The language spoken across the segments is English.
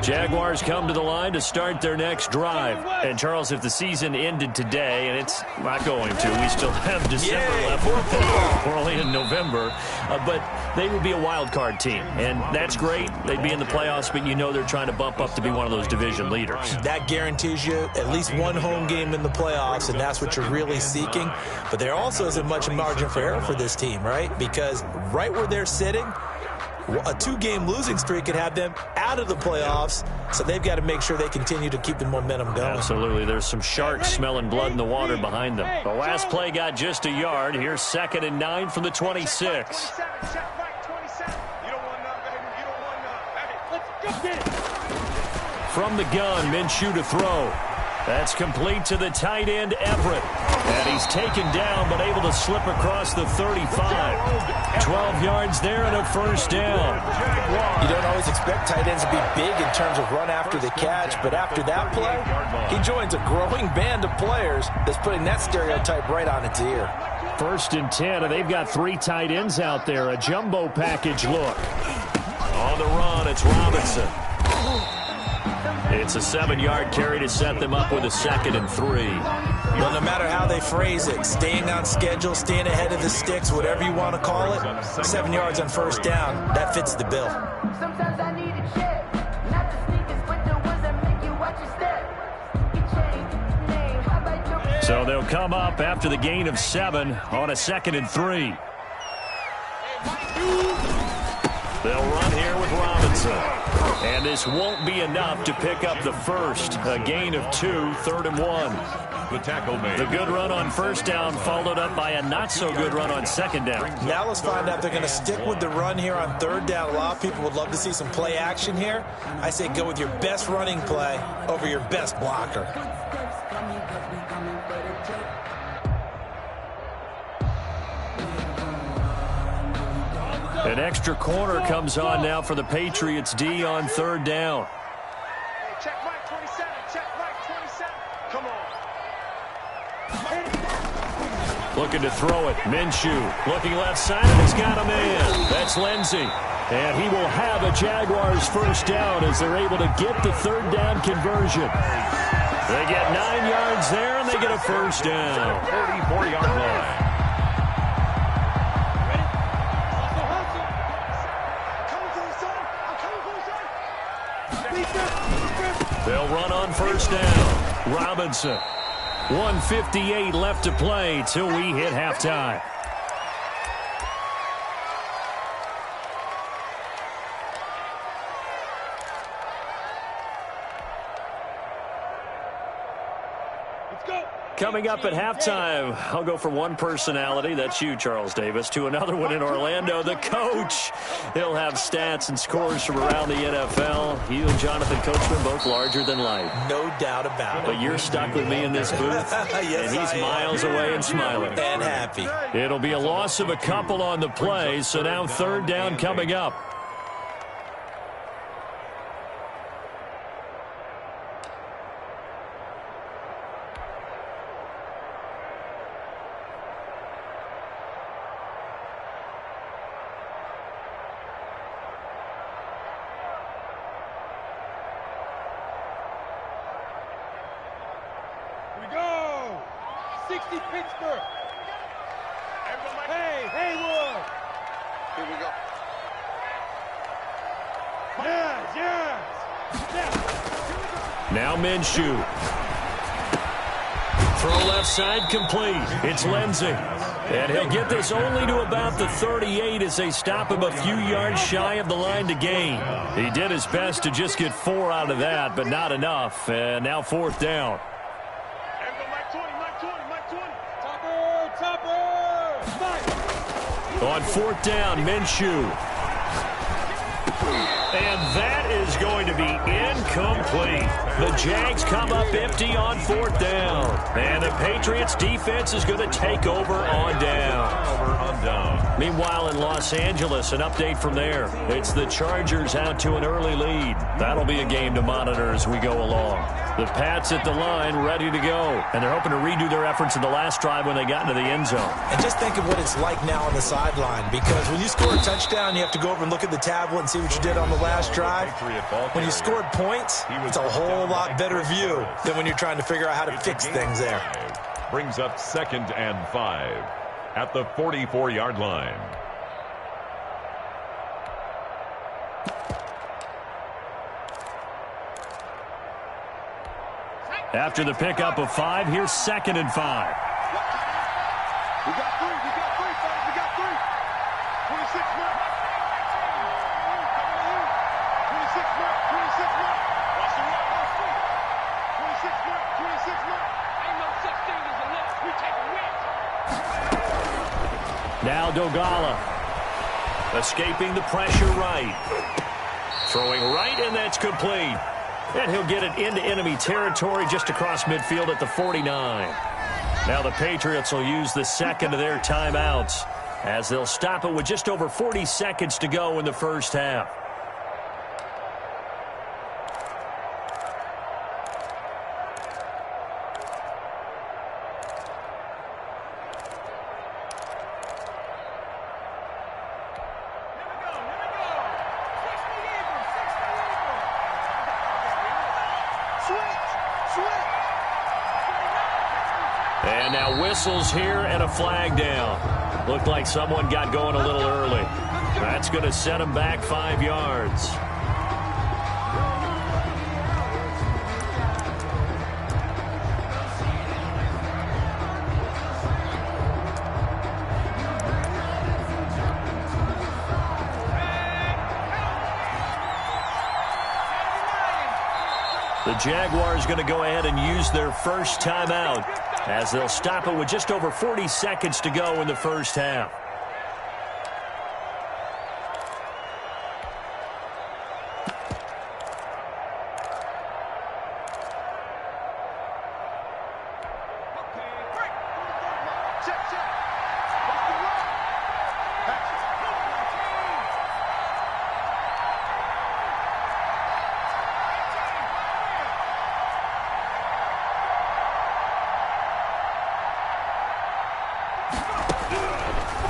Jaguars come to the line to start their next drive. And, Charles, if the season ended today, and it's not going to, we still have December left. We're only in November. But they would be a wild card team, and that's great. They'd be in the playoffs, but you know they're trying to bump up to be one of those division leaders. That guarantees you at least one home game in the playoffs, and that's what you're really seeking. But there also isn't much margin for error for this team, right? Because right where they're sitting, a 2-game losing streak could have them out of the playoffs, so they've got to make sure they continue to keep the momentum going. Absolutely. There's some sharks smelling blood in the water behind them. The last play got just a yard. Here's 2nd and 9 from the 26. From the gun, Minshew to throw. That's complete to the tight end, Everett. And he's taken down, but able to slip across the 35. 12 yards there and a first down. You don't always expect tight ends to be big in terms of run after the catch, but after that play, he joins a growing band of players that's putting that stereotype right on its ear. 1st and 10, and they've got 3 tight ends out there. A jumbo package look. On the run, it's Robinson. It's a 7-yard carry to set them up with a 2nd and 3. Well, no matter how they phrase it, staying on schedule, staying ahead of the sticks, whatever you want to call it, 7 yards on first down, that fits the bill. Sometimes I need a check, not the sneakers, but the ones that make you watch your step. So they'll come up after the gain of 7 on a 2nd and 3. They'll run here with Robinson. And this won't be enough to pick up the first. A gain of 2, 3rd and 1. The tackle made. The good run on first down followed up by a not-so-good run on 2nd down. Now let's find out if they're going to stick with the run here on 3rd down. A lot of people would love to see some play action here. I say go with your best running play over your best blocker. An extra corner comes on now for the Patriots D on 3rd down. Check Mike 27. Check Mike 27. Come on. Looking to throw it. Minshew looking left side, and he's got a man. That's Lindsey. And he will have a Jaguars first down as they're able to get the 3rd down conversion. They get 9 yards there, and they get a first down. 44-yard line. They'll run on first down. Robinson. 1:58 left to play till we hit halftime. Coming up at halftime, I'll go from one personality, that's you, Charles Davis, to another one in Orlando, the coach. He'll have stats and scores from around the NFL. You and Jonathan Coachman, both larger than life. No doubt about it. But you're stuck with me in this booth, yes, and he's miles away and smiling. And happy. It'll be a loss of a couple on the play, so now 3rd down coming up. Now Minshew. Throw left side complete. It's Lindsey. And he'll get this only to about the 38 as they stop him a few yards shy of the line to gain. He did his best to just get 4 out of that, but not enough. And now 4th down. On 4th down, Minshew. And that is going to be incomplete. The Jags come up empty on 4th down. And the Patriots defense is going to take over on down. Meanwhile, in Los Angeles, an update from there. It's the Chargers out to an early lead. That'll be a game to monitor as we go along. The Pats at the line, ready to go. And they're hoping to redo their efforts in the last drive when they got into the end zone. And just think of what it's like now on the sideline, because when you score a touchdown, you have to go over and look at the tablet and see what you did on the last drive. when you scored points, it's a whole lot better view than when you're trying to figure out how to fix things there. Brings up 2nd and 5 at the 44-yard line. After the pickup of 5, here's 2nd and 5. We got three, fellas, we got three. 26 mark. 26 mark, 26 mark. Watch the run. 26 mark, 26 mark. Ain't no such thing as a loss. We take a win. Now Dogala. Escaping the pressure right. Throwing right, and that's complete. And he'll get it into enemy territory just across midfield at the 49. Now the Patriots will use the second of their timeouts as they'll stop it with just over 40 seconds to go in the first half. And now whistles here and a flag down. Looked like someone got going a little early. That's going to set him back 5 yards. The Jaguars going to go ahead and use their first timeout as they'll stop it with just over 40 seconds to go in the first half.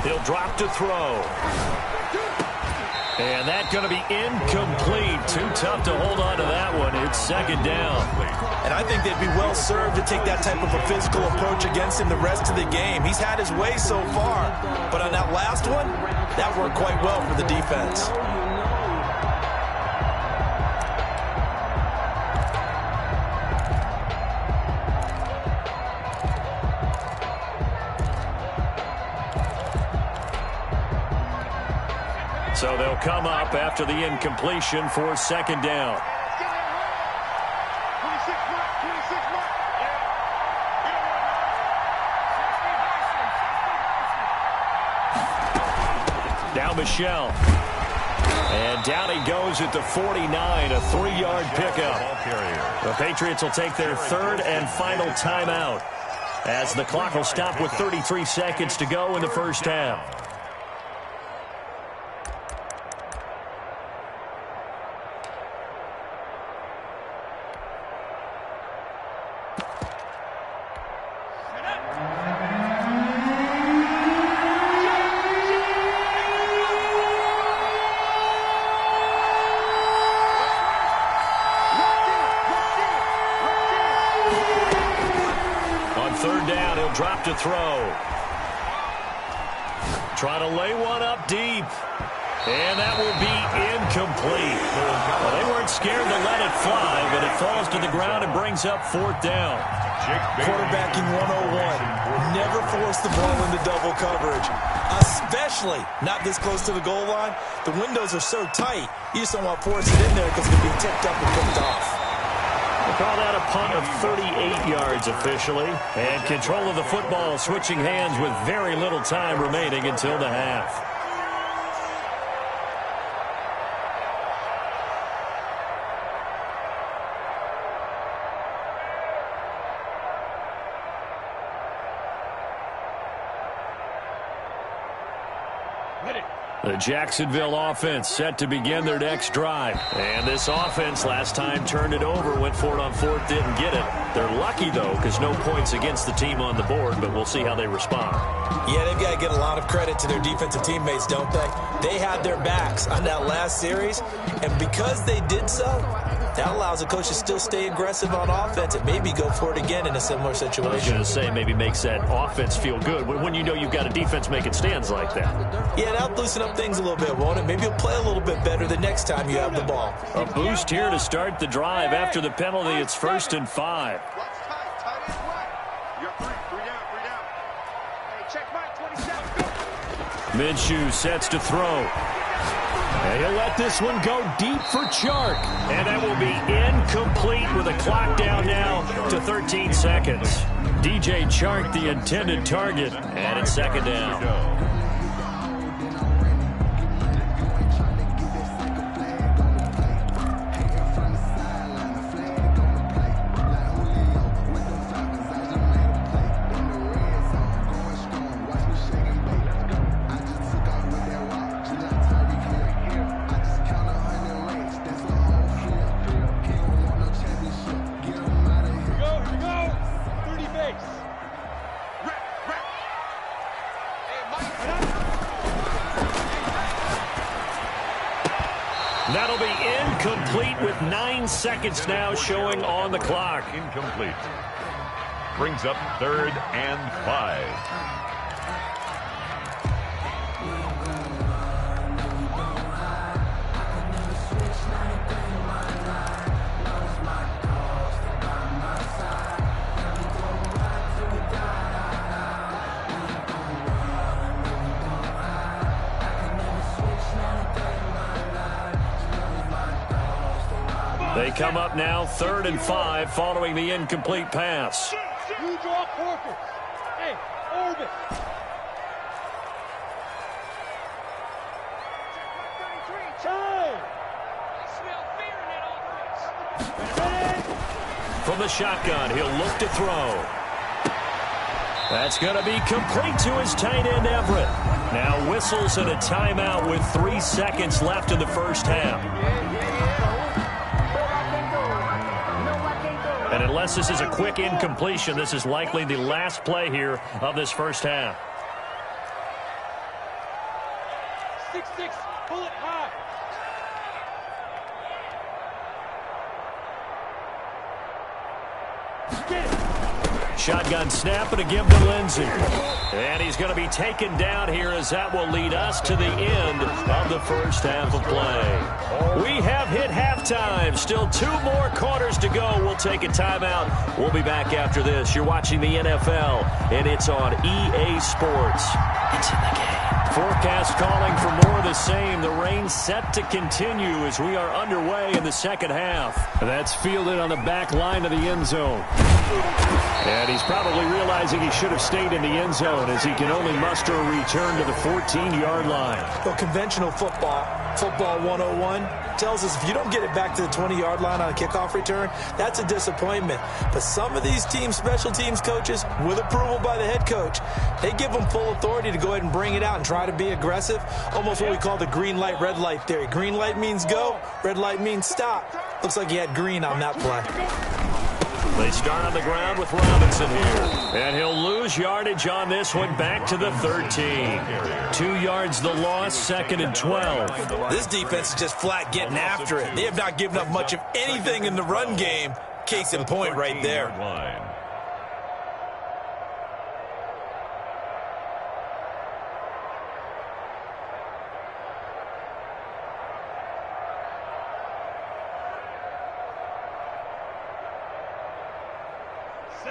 He'll drop to throw. And that's going to be incomplete. Too tough to hold on to that one. It's 2nd down. And I think they'd be well served to take that type of a physical approach against him the rest of the game. He's had his way so far. But on that last one, that worked quite well for the defense. So they'll come up after the incompletion for 2nd down. 26 mark, 26 mark. Now Michelle. And down he goes at the 49, a 3-yard pickup. The Patriots will take their 3rd and final timeout as the clock will stop with 33 seconds to go in the first half. Drop to throw. Try to lay one up deep. And that will be incomplete. Well, they weren't scared to let it fly, but it falls to the ground and brings up 4th down. Quarterbacking 101. Never force the ball into double coverage, especially not this close to the goal line. The windows are so tight, you just don't want to force it in there because it can be tipped up and picked off. We'll call that a punt of 38 yards officially. And control of the football switching hands with very little time remaining until the half. Hit it. The Jacksonville offense set to begin their next drive. And this offense last time turned it over, went for it on fourth, didn't get it. They're lucky, though, because no points against the team on the board, but we'll see how they respond. Yeah, they've got to get a lot of credit to their defensive teammates, don't they? They had their backs on that last series, and because they did so, that allows the coach to still stay aggressive on offense and maybe go for it again in a similar situation. I was going to say maybe makes that offense feel good when you know you've got a defense making stands like that. Yeah, that'll loosen up things a little bit, won't it? Maybe you'll play a little bit better the next time you have the ball. A boost here to start the drive after the penalty. It's 1st and 5. Minshew sets to throw. And he'll let this one go deep for Chark. And that will be incomplete with a clock down now to 13 seconds. DJ Chark, the intended target, and it's 2nd down. That'll be incomplete with 9 seconds now showing on the clock. Incomplete. Brings up 3rd and 5. They come up now 3rd and 5 following the incomplete pass. You draw Corker. Hey, orbit. Time. I smell fear in that offense. From the shotgun, he'll look to throw. That's going to be complete to his tight end, Everett. Now whistles and a timeout with 3 seconds left in the first half. And unless this is a quick incompletion, this is likely the last play here of this first half. 6-6, pull it high. Shotgun snap and a give to Lindsey. And he's going to be taken down here as that will lead us to the end of the first half of play. We have hit halftime. Still 2 more quarters to go. We'll take a timeout. We'll be back after this. You're watching the NFL, and it's on EA Sports. It's in the game. Forecast calling for more of the same. The rain set to continue as we are underway in the second half. That's fielded on the back line of the end zone. And he's probably realizing he should have stayed in the end zone as he can only muster a return to the 14-yard line. Well, conventional football 101, tells us if you don't get it back to the 20-yard line on a kickoff return, that's a disappointment. But some of these teams, special teams coaches, with approval by the head coach, they give them full authority to go ahead and bring it out and try to be aggressive, almost what we call the green light, red light theory. Green light means go, red light means stop. Looks like he had green on that play. They start on the ground with Robinson here. And he'll lose yardage on this one back to the 13. 2 yards the loss, 2nd and 12. This defense is just flat getting after it. They have not given up much of anything in the run game. Case in point right there.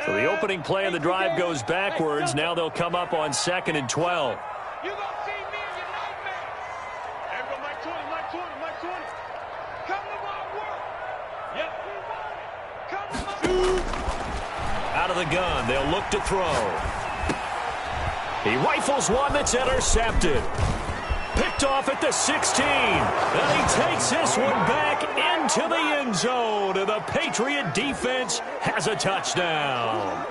So the opening play of the drive goes backwards. Now they'll come up on 2nd and 12. You gonna see me in your nightmares. Everyone, Mike 20, Mike 20, Mike 20. Come to my work. Yep. Come to my Out of the gun, they'll look to throw. He rifles one that's intercepted. Picked off at the 16. And he takes this one back into the end zone. And the Patriot defense has a touchdown.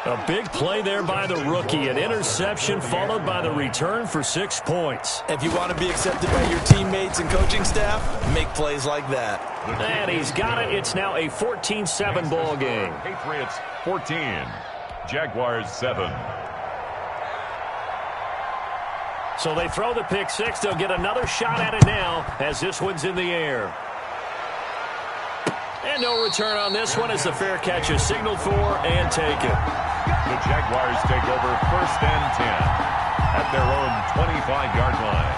A big play there by the rookie. An interception followed by the return for 6 points. If you want to be accepted by your teammates and coaching staff, make plays like that. And he's got it. It's now a 14-7 ball game. Patriots 14, Jaguars 7. So they throw the pick six. They'll get another shot at it now as this one's in the air. And no return on this one as the fair catch is signaled for and taken. The Jaguars take over 1st and 10 at their own 25-yard line.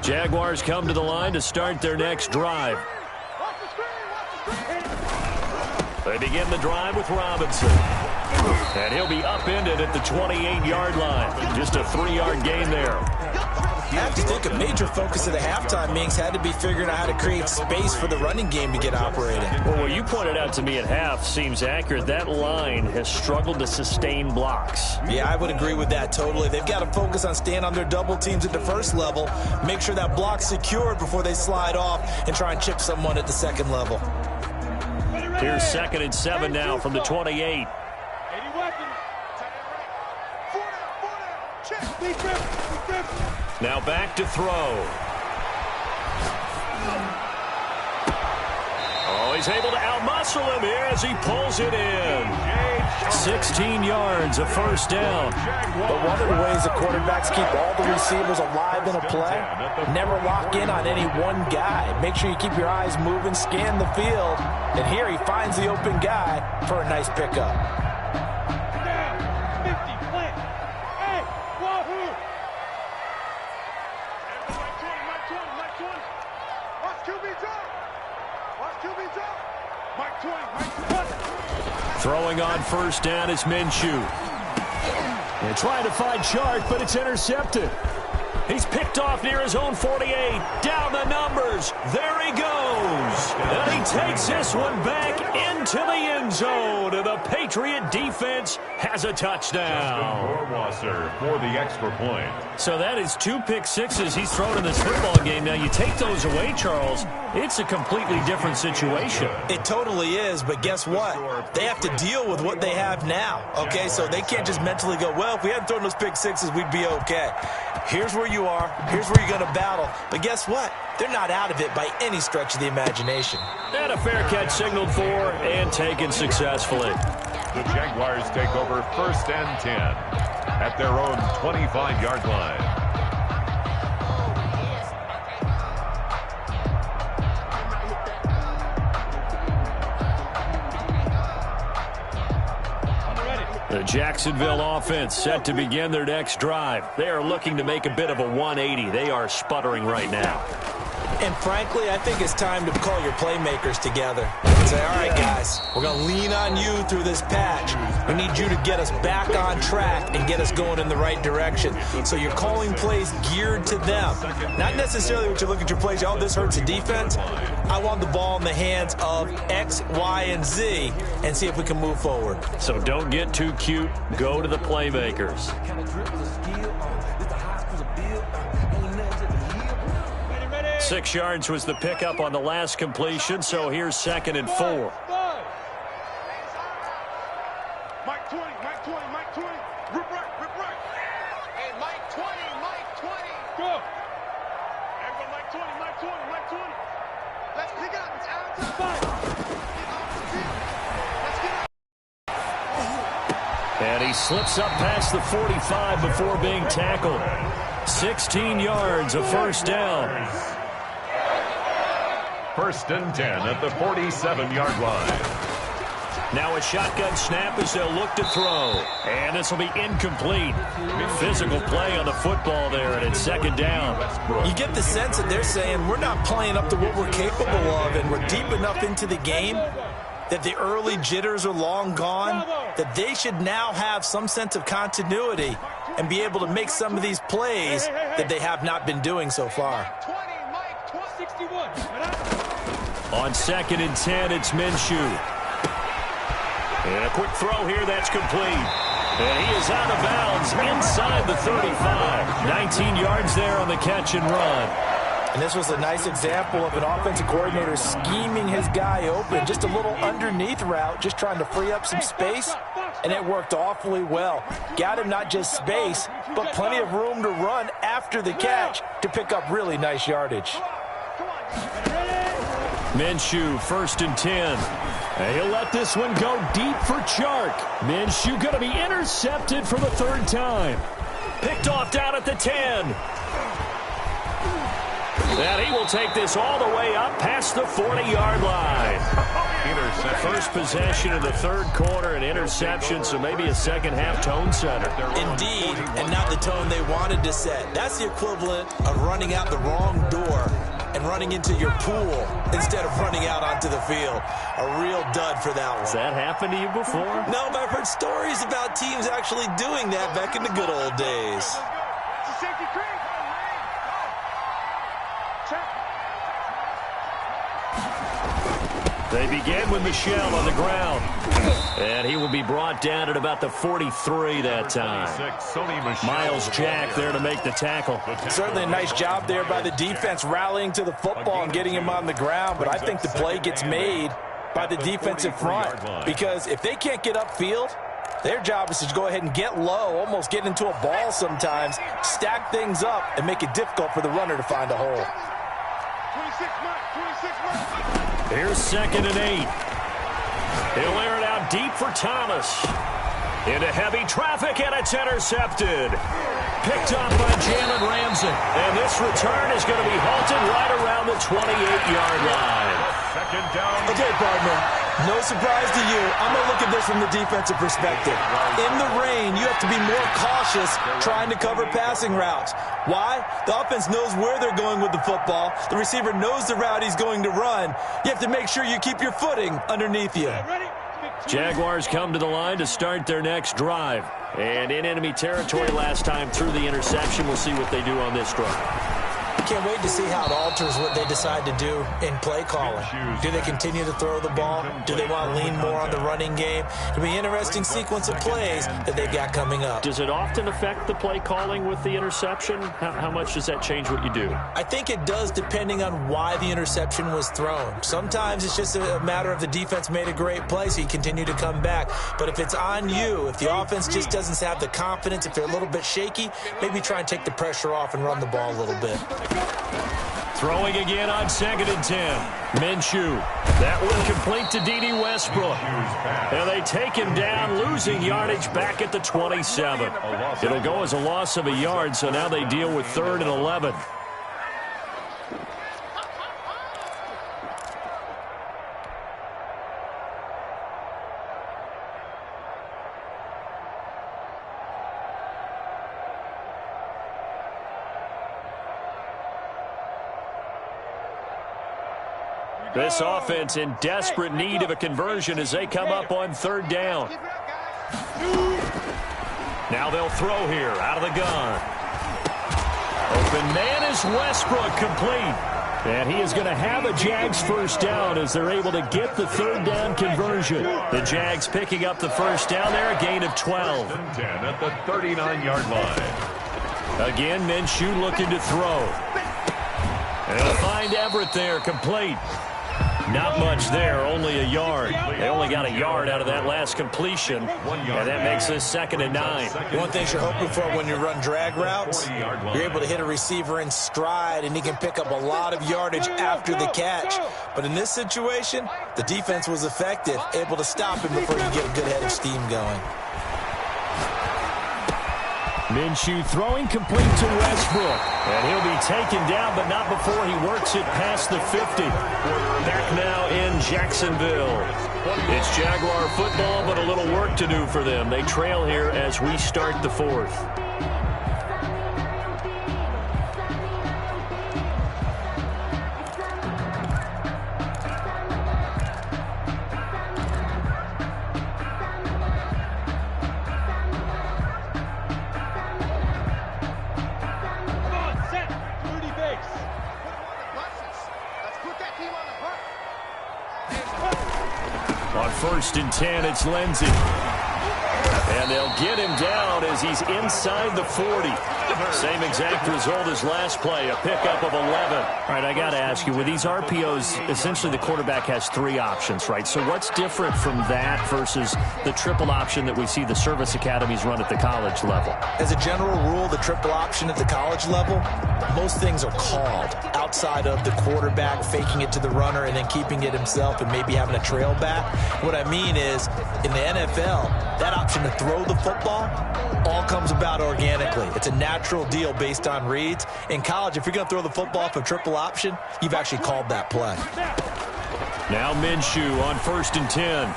Jaguars come to the line to start their next drive. They begin the drive with Robinson. And he'll be upended at the 28-yard line. Just a 3-yard gain there. I have to think a major focus of the halftime meetings had to be figuring out how to create space for the running game to get operating. Well, what you pointed out to me at half seems accurate. That line has struggled to sustain blocks. Yeah, I would agree with that totally. They've got to focus on staying on their double teams at the first level, make sure that block's secured before they slide off and try and chip someone at the second level. Here's 2nd and 7 now from the 28. Now back to throw. Oh, he's able to outmuscle him here as he pulls it in. 16 yards, a first down. But one of the ways the quarterbacks keep all the receivers alive in a play, never lock in on any one guy. Make sure you keep your eyes moving, scan the field, and here he finds the open guy for a nice pickup. Throwing on first down is Minshew. They're trying to find Chark, but it's intercepted. He's picked off near his own 48. Down the numbers. There he goes. And he takes this one back into the end zone. And the Patriot defense has a touchdown. For the extra point. So that is 2 pick sixes he's thrown in this football game. Now you take those away, Charles, it's a completely different situation. It totally is, but guess what? They have to deal with what they have now, okay? So they can't just mentally go, well, if we hadn't thrown those pick sixes, we'd be okay. Here's where you are. Here's where you're going to battle. But guess what? They're not out of it by any stretch of the imagination. And a fair catch signaled for and taken successfully. The Jaguars take over 1st and 10 at their own 25-yard line. The Jacksonville offense set to begin their next drive. They are looking to make a bit of a 180. They are sputtering right now. And frankly, I think it's time to call your playmakers together and say, all right, guys, we're going to lean on you through this patch. We need you to get us back on track and get us going in the right direction. So you're calling plays geared to them. Not necessarily what you look at your plays, oh, this hurts the defense. I want the ball in the hands of X, Y, and Z and see if we can move forward. So don't get too cute. Go to the playmakers. 6 yards was the pickup on the last completion, so here's 2nd and 4. Mike 20, Mike 20, Mike 20. Rip right. Hey, Mike 20, Mike 20. Go. Everybody, Mike 20, Mike 20, Mike 20. Let's pick up. It's out to the fight. Let's get up. And he slips up past the 45 before being tackled. 16 yards, a first down. 1st and 10 at the 47-yard line. Now a shotgun snap as they'll look to throw. And this will be incomplete. Physical play on the football there, and it's 2nd down. You get the sense that they're saying we're not playing up to what we're capable of, and we're deep enough into the game that the early jitters are long gone, that they should now have some sense of continuity and be able to make some of these plays that they have not been doing so far. 20, Mike 61. On 2nd and 10, it's Minshew. And A quick throw here that's complete. And he is out of bounds inside the 35. 19 yards there on the catch and run. And this was a nice example of an offensive coordinator scheming his guy open. Just a little underneath route, just trying to free up some space, and it worked awfully well. Got him not just space, but plenty of room to run after the catch to pick up really nice yardage. Minshew, 1st and 10. He'll let this one go deep for Chark. Minshew going to be intercepted for the 3rd time. Picked off down at the 10. And he will take this all the way up past the 40-yard line. First possession of the 3rd quarter, an interception, so maybe a second-half tone setter. Indeed, and not the tone they wanted to set. That's the equivalent of running out the wrong door and running into your pool instead of running out onto the field. A real dud for that one. Has that happened to you before? No, but I've heard stories about teams actually doing that back in the good old days. They begin with Michel on the ground. And he will be brought down at about the 43 that time. Miles Jack there to make the tackle. Certainly a nice job there by the defense rallying to the football and getting him on the ground, but I think the play gets made by the defensive front, because if they can't get upfield, their job is to go ahead and get low, almost get into a ball sometimes, stack things up, and make it difficult for the runner to find a hole. Here's 2nd and 8. He'll air it out deep for Thomas. Into heavy traffic, and it's intercepted. Picked up by Jalen Ramsey. And this return is going to be halted right around the 28-yard line. Second down. Okay, partner, no surprise to you. I'm going to look at this from the defensive perspective. In the rain, you have to be more cautious trying to cover passing routes. Why? The offense knows where they're going with the football. The receiver knows the route he's going to run. You have to make sure you keep your footing underneath you. Jaguars come to the line to start their next drive. And in enemy territory last time through the interception. We'll see what they do on this drive. Can't wait to see how it alters what they decide to do in play calling. Do they continue to throw the ball? Do they want to lean more on the running game? It'll be an interesting sequence of plays that they've got coming up. Does it often affect the play calling with the interception? How much does that change what you do? I think it does, depending on why the interception was thrown. Sometimes it's just a matter of the defense made a great play, so you continue to come back. But if it's on you, if the offense just doesn't have the confidence, if they're a little bit shaky, maybe try and take the pressure off and run the ball a little bit. Throwing again on 2nd and 10. Minshew. That one complete to D.D. Westbrook. And they take him down, losing yardage back at the 27. It'll go as a loss of a yard, so now they deal with 3rd and 11. This offense in desperate need of a conversion as they come up on 3rd down. Now they'll throw here out of the gun. Open man is Westbrook, complete. And he is going to have a Jags 1st down as they're able to get the 3rd down conversion. The Jags picking up the 1st down there, a gain of 12. 10 at the 39-yard line. Again, Minshew looking to throw. And they'll find Everett there, complete. Not much there, only a yard. They only got a yard out of that last completion, and that makes this 2nd and 9. One thing you're hoping for when you run drag routes, you're able to hit a receiver in stride, and he can pick up a lot of yardage after the catch. But in this situation, the defense was effective, able to stop him before you get a good head of steam going. Minshew throwing complete to Westbrook. And he'll be taken down, but not before he works it past the 50. Back now in Jacksonville. It's Jaguar football, but a little work to do for them. They trail here as we start the 4th. first and 10, it's Lindsey. And they'll get him down as he's inside the 40. Same exact result as last play, a pickup of 11. All right, I got to ask you, with these RPOs, essentially the quarterback has 3 options, right? So what's different from that versus the triple option that we see the service academies run at the college level? As a general rule, the triple option at the college level, most things are called outside of the quarterback faking it to the runner and then keeping it himself and maybe having a trail back. What I mean is, in the NFL, that option to throw the football all comes about organically. It's a natural deal based on reads. In college, if you're going to throw the football for triple option, you've actually called that play. Now Minshew on first and 10.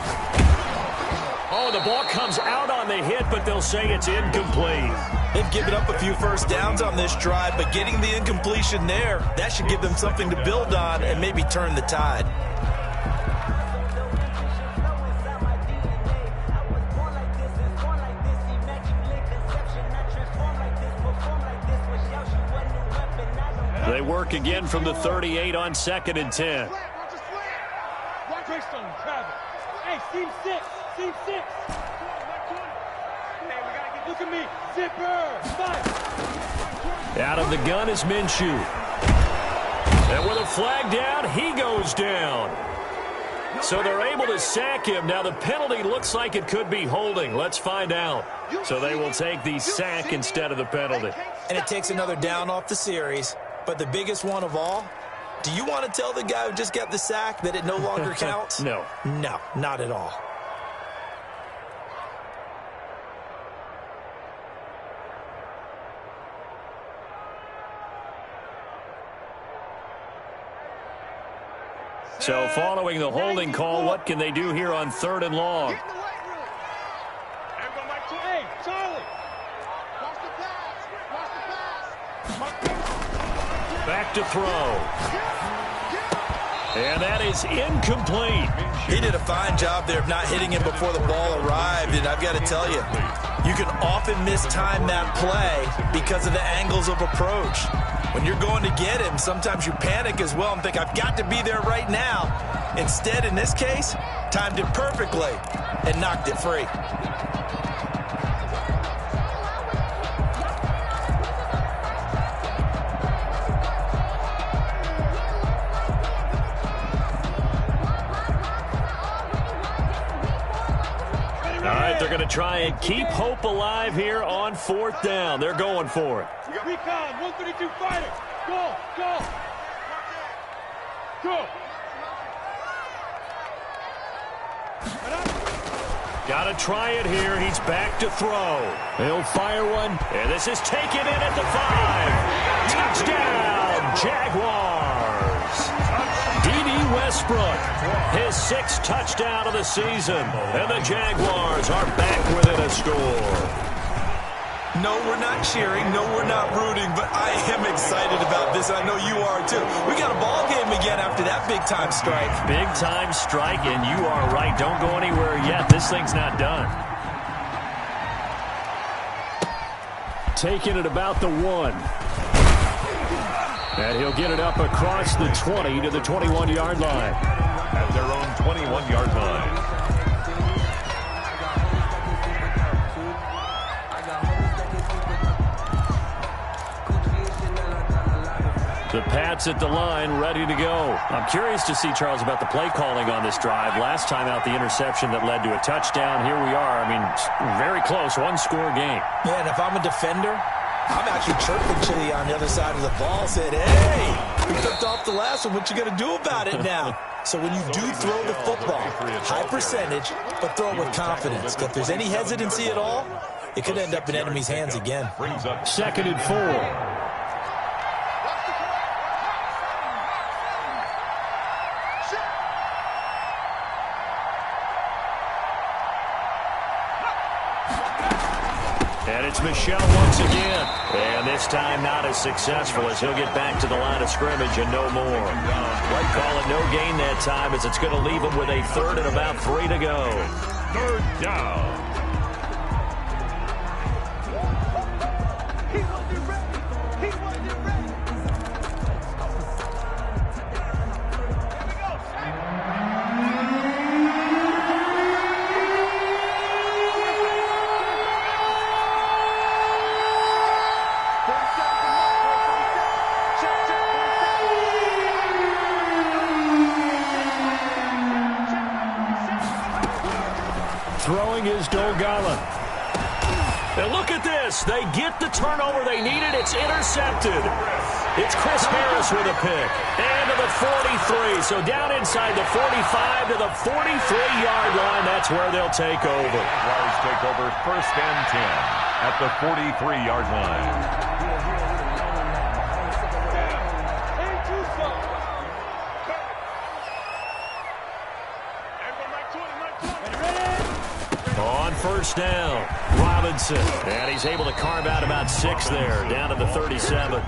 Oh, the ball comes out on the hit, but they'll say it's incomplete. They've given up a few first downs on this drive, but getting the incompletion there, that should give them something to build on and maybe turn the tide. They work again from the 38 on second and 10. Hey, seam 6. Seam 6. Look at me. Zipper. 5. Out of the gun is Minshew. And with a flag down, he goes down. So they're able to sack him. Now the penalty looks like it could be holding. Let's find out. So they will take the sack instead of the penalty. And it takes another down off the series. But the biggest one of all, do you want to tell the guy who just got the sack that it no longer counts? No. No, not at all. So following the holding call, what can they do here on third and long? Hey, Charlie. Watch the pass. Watch the pass. Back to throw. And that is incomplete. He did a fine job there of not hitting him before the ball arrived, and I've got to tell you, you can often mistime that play because of the angles of approach. When you're going to get him, sometimes you panic as well and think, I've got to be there right now. Instead, in this case, timed it perfectly and knocked it free. They're going to try and keep hope alive here on fourth down. They're going for it. Recon, 132 fighter. Go, go. Go. Got to try it here. He's back to throw. He'll fire one. And this is taken in at the 5. Touchdown, Jaguars. D.D. Westbrook, his 6th touchdown of the season. And the Jaguars are back within a score. No, we're not cheering. No, we're not rooting. But I am excited about this. I know you are, too. We got a ball game again after that big-time strike. Big-time strike, and you are right. Don't go anywhere yet. This thing's not done. Taking it about the 1. And he'll get it up across the 20 to the 21-yard line. At their own 21-yard line. The Pats at the line, ready to go. I'm curious to see, Charles, about the play calling on this drive. Last time out, the interception that led to a touchdown. Here we are. I mean, very close, one-score game. Yeah, and if I'm a defender, I'm actually chirping to you on the other side of the ball, said, hey, we picked off the last one. What you going to do about it now? So when you do throw the football, high percentage, but throw it with confidence. If there's any hesitancy at all, it could end up in enemy's hands again. Second and 4. And it's Michel once again. And this time not as successful as he'll get back to the line of scrimmage and no more. Right call it no gain that time as it's going to leave him with a 3rd and about 3 to go. 3rd down. And look at this. They get the turnover they needed. It's intercepted. It's Chris Harris with a pick. And to the 43. So down inside the 45 to the 43-yard line. That's where they'll take over. Jaguars take over 1st and 10 at the 43-yard line. On 1st down, Robinson. And he's able to carve out about 6 there, down to the 37.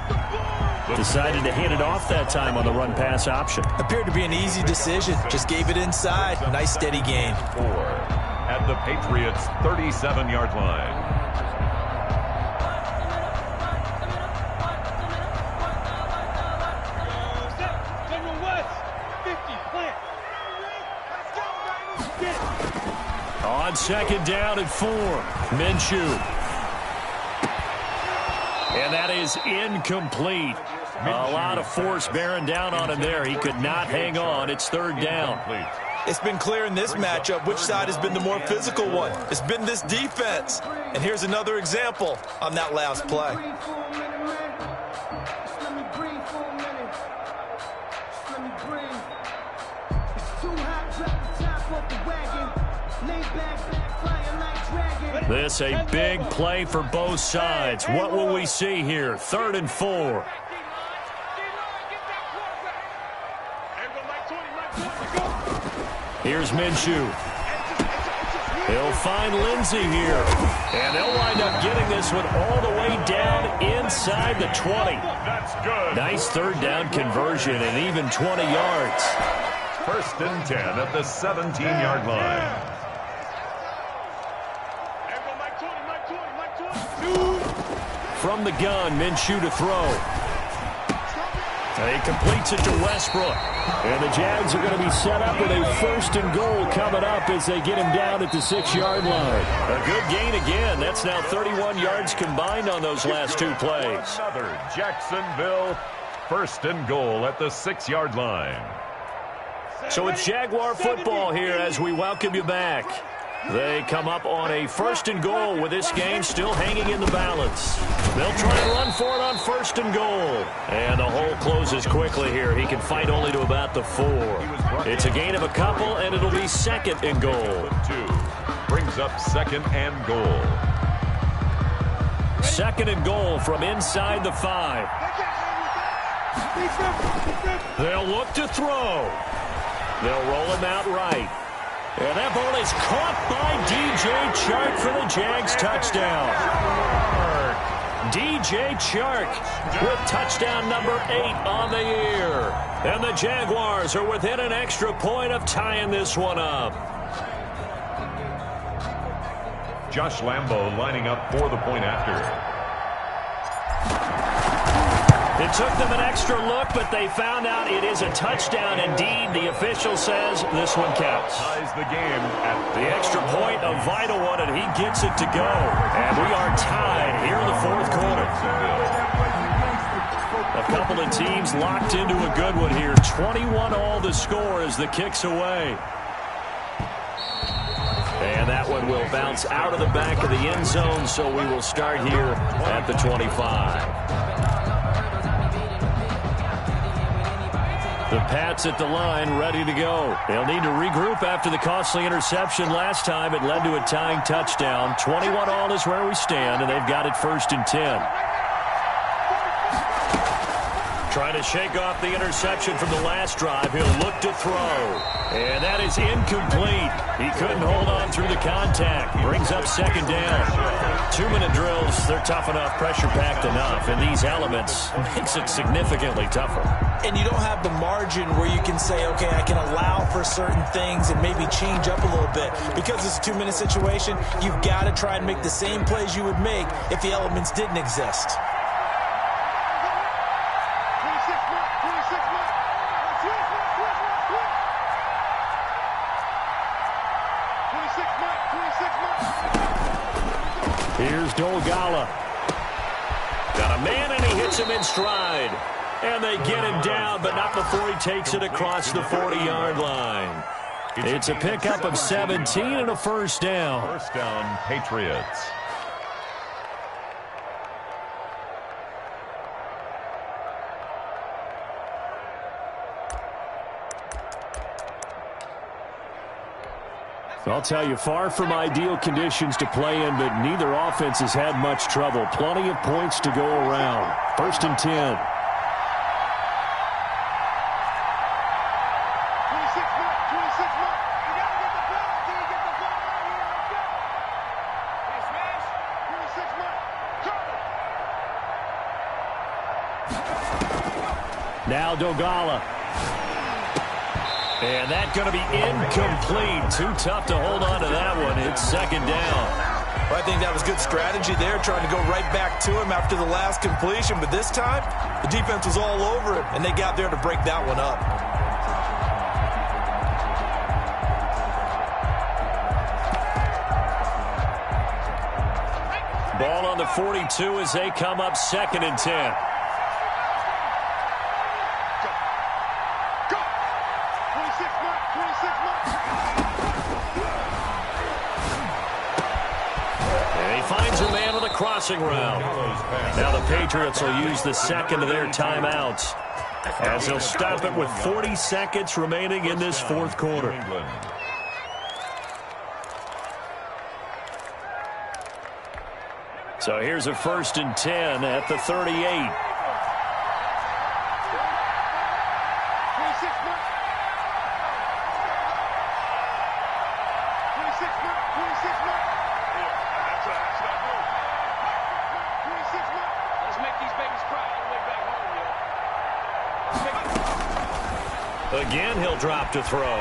Decided to hand it off that time on the run-pass option. Appeared to be an easy decision. Just gave it inside. Nice, steady gain. 4 at the Patriots' 37-yard line. On 2nd down and 4, Minshew. And that is incomplete. A lot of force bearing down on him there. He could not hang on. It's 3rd down. It's been clear in this matchup which side has been the more physical one. It's been this defense. And here's another example on that last play. This a big play for both sides. What will we see here? 3rd and 4. Here's Minshew. He'll find Lindsey here. And they'll wind up getting this one all the way down inside the 20. That's good. Nice 3rd down conversion and even 20 yards. 1st and 10 at the 17-yard line. From the gun, Minshew to throw. He completes it to Westbrook. And the Jags are going to be set up with a 1st and goal coming up as they get him down at the 6-yard line. A good gain again. That's now 31 yards combined on those last 2 plays. Another Jacksonville 1st and goal at the 6-yard line. So it's Jaguar football here as we welcome you back. They come up on a 1st and goal with this game still hanging in the balance. They'll try and run for it on 1st and goal. And the hole closes quickly here. He can fight only to about the 4. It's a gain of a couple, and it'll be 2nd and goal. 2 brings up 2nd and goal. 2nd and goal from inside the 5. They'll look to throw. They'll roll him out right. And that ball is caught by DJ Chark for the Jags touchdown. DJ Chark with touchdown number 8 on the year. And the Jaguars are within an extra point of tying this one up. Josh Lambo lining up for the point after. It took them an extra look, but they found out it is a touchdown indeed. The official says this one counts. Ties the game at the extra point, a vital one, and he gets it to go. And we are tied here in the 4th quarter. A couple of teams locked into a good one here. 21-all the score as the kick's away. And that one will bounce out of the back of the end zone, so we will start here at the 25. The Pats at the line, ready to go. They'll need to regroup after the costly interception last time. It led to a tying touchdown. 21-all is where we stand, and they've got it 1st and 10. Trying to shake off the interception from the last drive. He'll look to throw. And that is incomplete. He couldn't hold on through the contact. Brings up 2nd down. 2-minute drills, they're tough enough, pressure-packed enough. And these elements makes it significantly tougher. And you don't have the margin where you can say, okay, I can allow for certain things and maybe change up a little bit. Because it's a 2-minute situation, you've got to try and make the same plays you would make if the elements didn't exist. Here's Dolgala. Got a man, and he hits him in stride. And they get him down, but not before he takes it across the 40-yard line. It's a pickup of 17 and a 1st down. 1st down, Patriots. I'll tell you, far from ideal conditions to play in, but neither offense has had much trouble. Plenty of points to go around. 1st and 10. Now Dogala. And that's going to be incomplete. Too tough to hold on to that one. It's 2nd down. Well, I think that was good strategy there, trying to go right back to him after the last completion. But this time, the defense was all over him, and they got there to break that one up. Ball on the 42 as they come up 2nd and 10. Crossing route. Now the Patriots will use the 2nd of their timeouts as they'll stop it with 40 seconds remaining in this 4th quarter. So here's a 1st and 10 at the 38. Again, he'll drop to throw.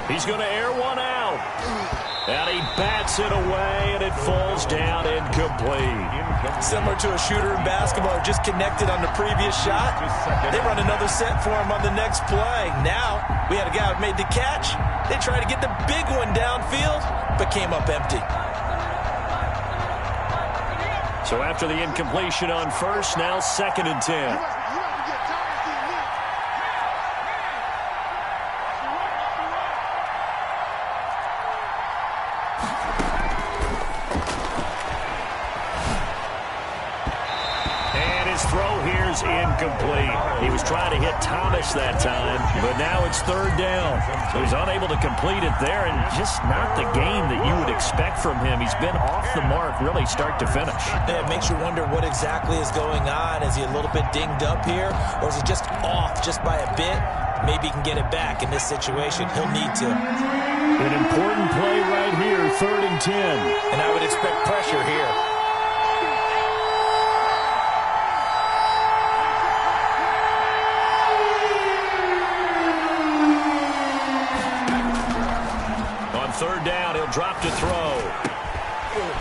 He's going to air one out. And he bats it away, and it falls down incomplete. Similar to a shooter in basketball, just connected on the previous shot. They run another set for him on the next play. Now, we had a guy who made the catch. They tried to get the big one downfield, but came up empty. So after the incompletion on 1st, now 2nd and 10. Incomplete. He was trying to hit Thomas that time, but now it's 3rd down. So he's unable to complete it there, and just not the game that you would expect from him. He's been off the mark really start to finish. It makes you wonder what exactly is going on. Is he a little bit dinged up here, or is he just off just by a bit? Maybe he can get it back in this situation. He'll need to. An important play right here, 3rd and 10. And I would expect pressure here. On 3rd down, he'll drop to throw.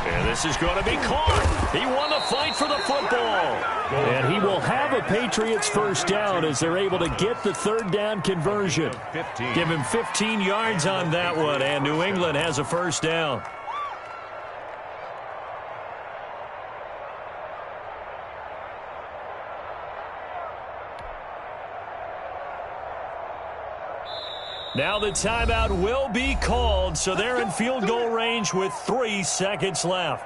And this is going to be caught. He won the fight for the football. And he will have a Patriots 1st down as they're able to get the 3rd down conversion. Give him 15 yards on that one, and New England has a 1st down. Now the timeout will be called, so they're in field goal range with 3 seconds left.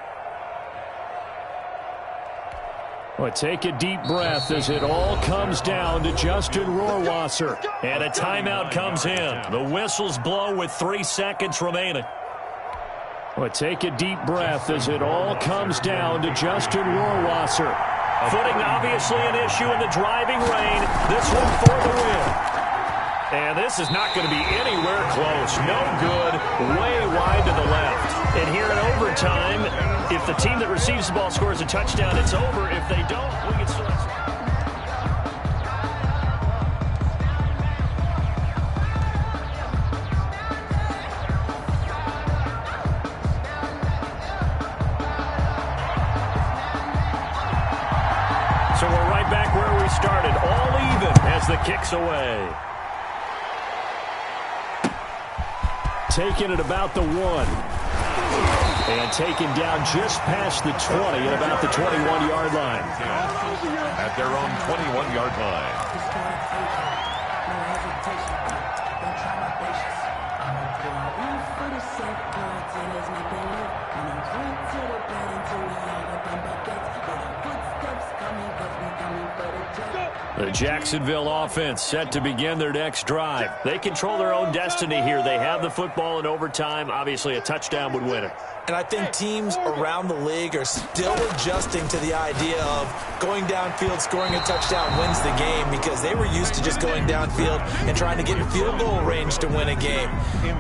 Well, take a deep breath as it all comes down to Justin Rohrwasser. And a timeout comes in. The whistles blow with 3 seconds remaining. Well, take a deep breath as it all comes down to Justin Rohrwasser. Footing obviously an issue in the driving rain. This one for the win. And this is not going to be anywhere close. No good. Way wide to the left. And here in overtime, if the team that receives the ball scores a touchdown, it's over. If they don't, we can still... So we're right back where we started. All even as the kick's away. Taken at about the 1. And taken down just past the 20 at about the 21-yard line. At their own 21-yard line. The Jacksonville offense set to begin their next drive. They control their own destiny here. They have the football in overtime. Obviously, a touchdown would win it. And I think teams around the league are still adjusting to the idea of going downfield, scoring a touchdown wins the game, because they were used to just going downfield and trying to get in field goal range to win a game.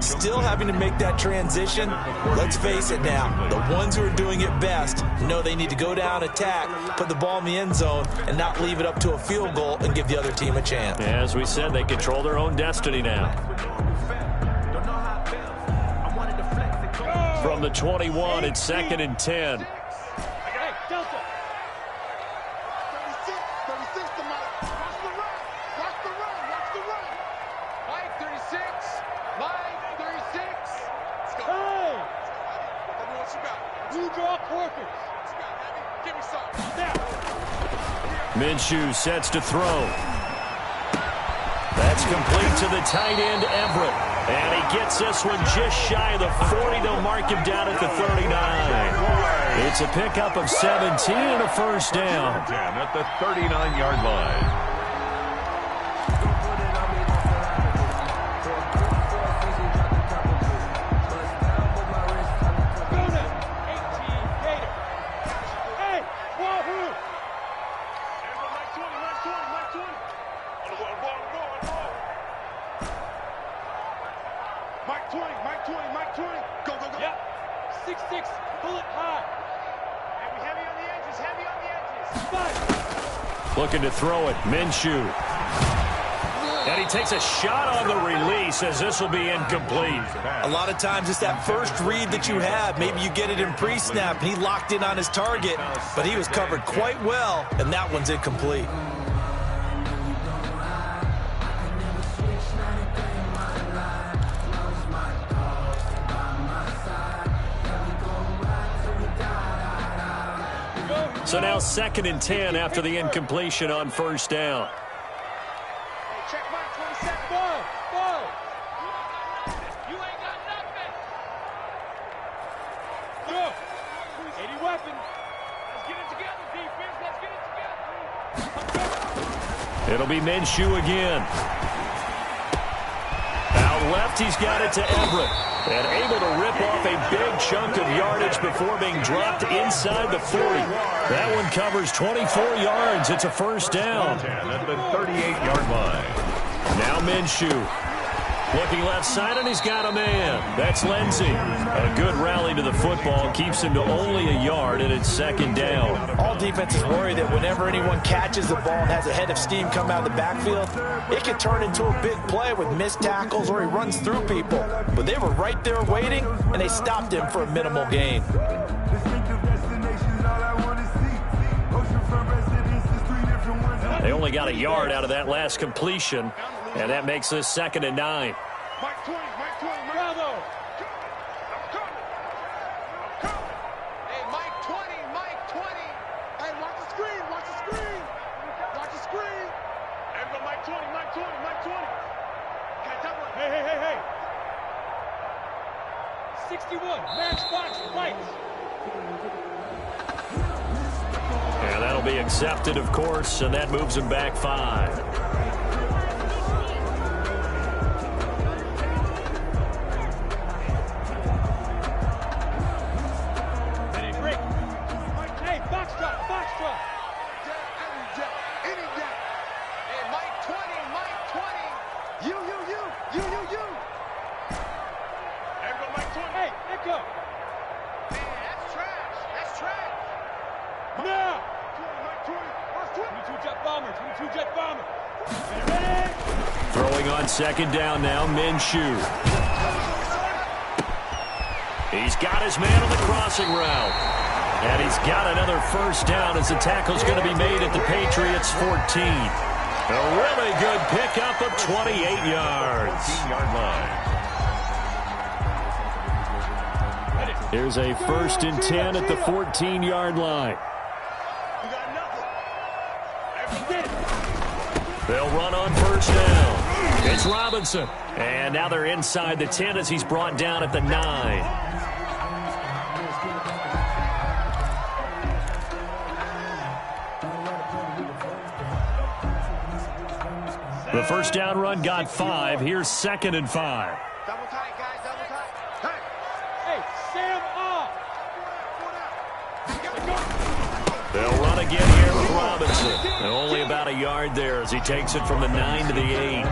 Still having to make that transition. Let's face it now, the ones who are doing it best know they need to go down, attack, put the ball in the end zone, and not leave it up to a field goal and give the other team a chance. As we said, they control their own destiny now. From the 21, it's 2nd and 10. Hey, Delta. 36 to Mike. Watch the run. Watch the run. Watch the run. Mike 36. Mike 36. Let's go. Hey. Tell me what you got. Blue draw Corkers. What you got, Abby? Give me something. Now. Minshew sets to throw. That's complete to the tight end, Everett. And he gets this one just shy of the 40. They'll mark him down at the 39. It's a pickup of 17 and a first down. At the 39-yard line. Looking to throw it, Minshew. And he takes a shot on the release as this will be incomplete. A lot of times it's that first read that you have. Maybe you get it in pre-snap, and he locked in on his target, but he was covered quite well, and that one's incomplete. So now 2nd and 10 after the incompletion on first down. Hey, check Mike 27. Ball. You ain't got nothing. Go. 80 weapons. Let's get it together, defense. Let's get it together. It'll be Minshew again. Out left, he's got it to Everett. And able to rip off a big chunk of yardage before being dropped inside the 40. That one covers 24 yards. It's a first down. At the 38-yard line. Now Minshew. Looking left side, and he's got a man. That's Lindsey. A good rally to the football. Keeps him to only a yard, and it's 2nd down. All defenses worry that whenever anyone catches the ball and has a head of steam come out of the backfield, it can turn into a big play with missed tackles or he runs through people. But they were right there waiting, and they stopped him for a minimal gain. They only got a yard out of that last completion, and that makes this 2nd and 9. Mike 20, Bravo. I'm coming. Hey, Mike 20. Hey, watch the screen. Watch the screen. Everybody, Mike 20. Okay, double it. Hey. 61, matchbox lights. And that'll be accepted, of course, and that moves him back 5. Hey, box drop. Any day. Hey, Mike 20. You. Everybody, Mike 20. Hey, echo. Man, that's trash. Now. 22 jet bomber. Ready? Throwing on 2nd down now, Minshew. He's got his man on the crossing route. And he's got another first down as the tackle's going to be made at the Patriots' 14. A really good pickup of 28 yards. 15-yard line. Here's a 1st and 10 at the 14-yard line. You got nothing. They'll run on first down. It's Robinson. And now they're inside the 10 as he's brought down at the 9. The first down run got 5. Here's 2nd and 5. Double tight, guys, double tight. Hey, Sam off. They'll run again here with Robinson. And only about a yard there as he takes it from the 9 to the 8.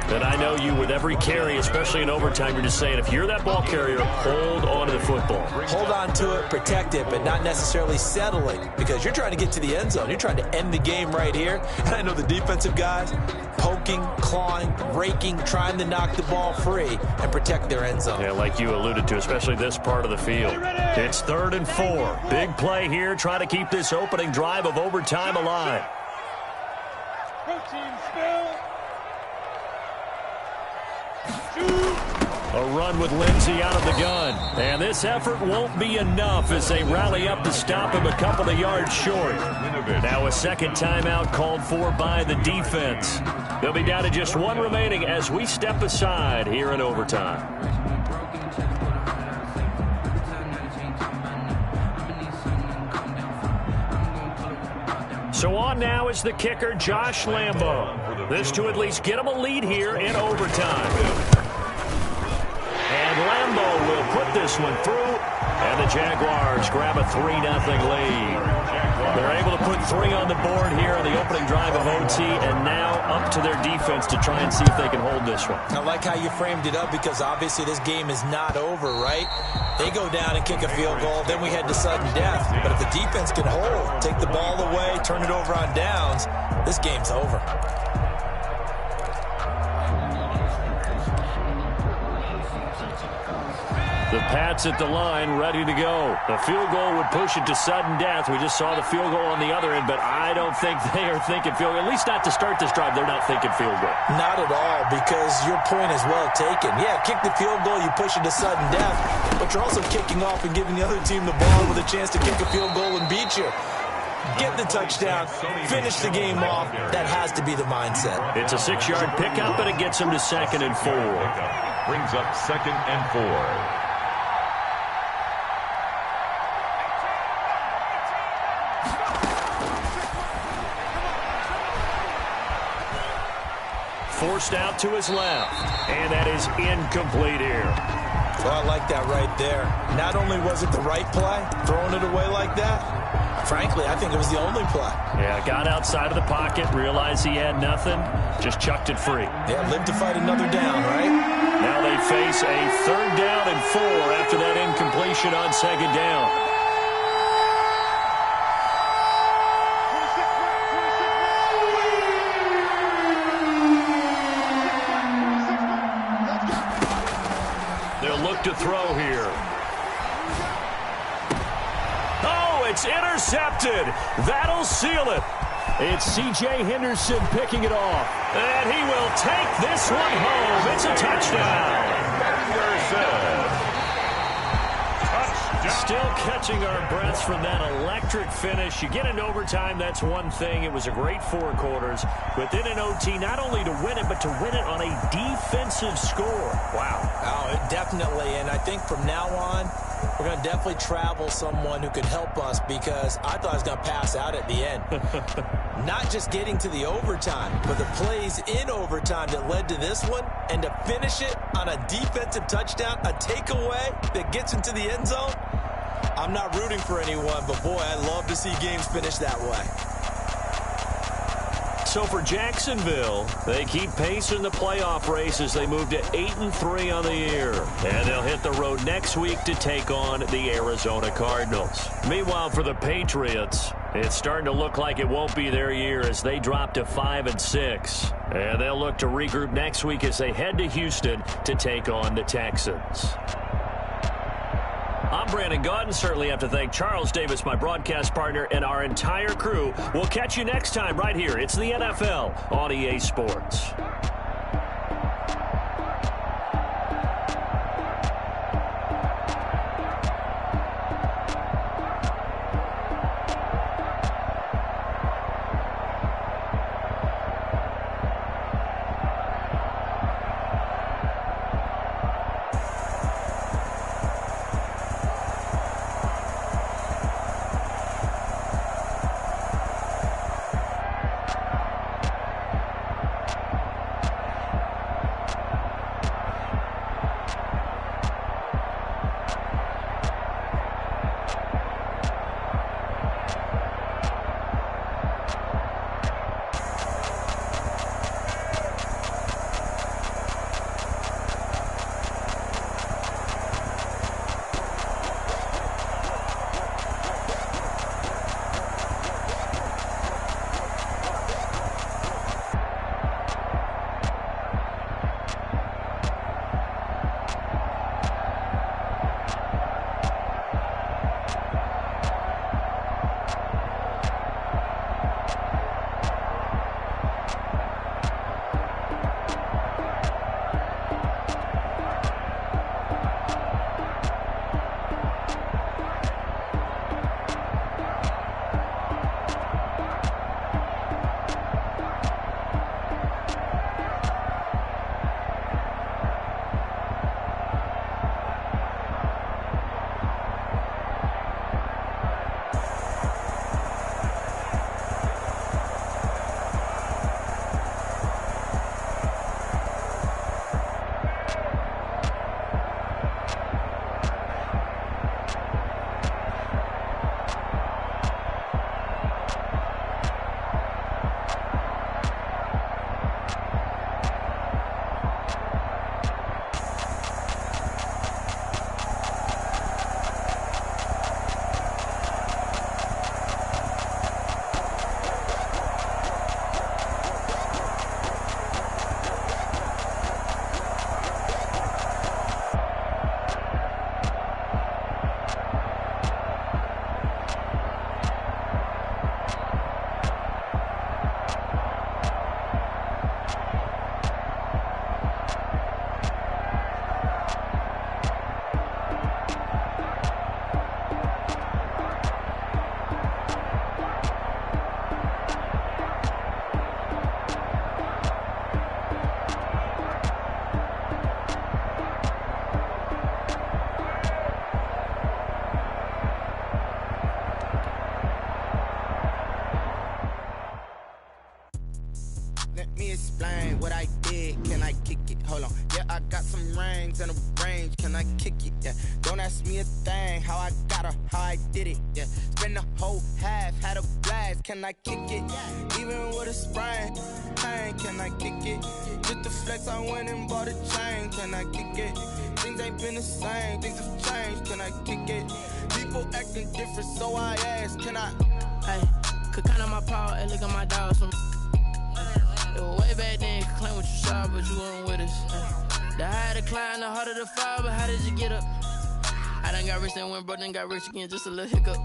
And I know you, with every carry, especially in overtime, you're just saying, if you're that ball carrier, hold on to the football. Hold on to it, protect it, but not necessarily settling, because you're trying to get to the end zone. You're trying to end the game right here. And I know the defensive guys poking, clawing, raking, trying to knock the ball free and protect their end zone. Yeah, like you alluded to, especially this part of the field. It's 3rd and 4. Big play here, trying to keep this opening drive of overtime alive. A run with Lindsey out of the gun. And this effort won't be enough as they rally up to stop him a couple of yards short. Now a second timeout called for by the defense. They'll be down to just 1 remaining as we step aside here in overtime. So on now is the kicker, Josh Lambo. This to at least get him a lead here in overtime. And Lambo will put this one through, and the Jaguars grab a 3-0 lead. They're able to put 3 on the board here on the opening drive of OT, and now up to their defense to try and see if they can hold this one. I like how you framed it up, because obviously this game is not over, right? They go down and kick a field goal, then we head to sudden death. But if the defense can hold, take the ball away, turn it over on downs, this game's over. The Pats at the line, ready to go. The field goal would push it to sudden death. We just saw the field goal on the other end, but I don't think they are thinking field goal. At least not to start this drive. They're not thinking field goal. Not at all, because your point is well taken. Yeah, kick the field goal, you push it to sudden death, but you're also kicking off and giving the other team the ball with a chance to kick a field goal and beat you. Get the touchdown, finish the game off. That has to be the mindset. It's a 6-yard pickup, and it gets them to 2nd and 4. Brings up 2nd and 4. Forced out to his left, and that is incomplete here. Well, I like that right there. Not only was it the right play, throwing it away like that, frankly, I think it was the only play. Yeah, got outside of the pocket, realized he had nothing, just chucked it free. Yeah, lived to fight another down, right? Now they face a 3rd down and 4 after that incompletion on 2nd down. To throw here. Oh, it's intercepted. That'll seal it. It's C.J. Henderson picking it off. And he will take this one home. It's a touchdown. Still catching our breaths from that electric finish. You get into overtime, that's one thing. It was a great 4 quarters. But then in OT, not only to win it, but to win it on a defensive score. Wow. Oh, definitely. And I think from now on, we're going to definitely travel someone who could help us, because I thought I was going to pass out at the end. Not just getting to the overtime, but the plays in overtime that led to this one, and to finish it on a defensive touchdown, a takeaway that gets into the end zone. I'm not rooting for anyone, but boy, I love to see games finish that way. So for Jacksonville, they keep pace in the playoff race as they move to 8-3 on the year. And they'll hit the road next week to take on the Arizona Cardinals. Meanwhile, for the Patriots, it's starting to look like it won't be their year as they drop to 5-6. And they'll look to regroup next week as they head to Houston to take on the Texans. I'm Brandon Gaudin. Certainly have to thank Charles Davis, my broadcast partner, and our entire crew. We'll catch you next time right here. It's the NFL on EA Sports. explain what I did? Can I kick it? Hold on. Yeah, I got some rings and a range. Can I kick it? Yeah. Don't ask me a thing. How I got her, how I did it. Yeah. Spend the whole half, had a blast. Can I kick it? Even with a sprain, pain. Can I kick it? Just the flex, I went and bought a chain. Can I kick it? Things ain't been the same. Things have changed. Can I kick it? People acting different, so I ask. Can I? Hey, could count on my power and look at my dogs from. It was way back then, could claim what you saw, but you weren't with us. The higher the climb, the harder the fall, but how did you get up? I done got rich and went broke, then got rich again, just a little hiccup.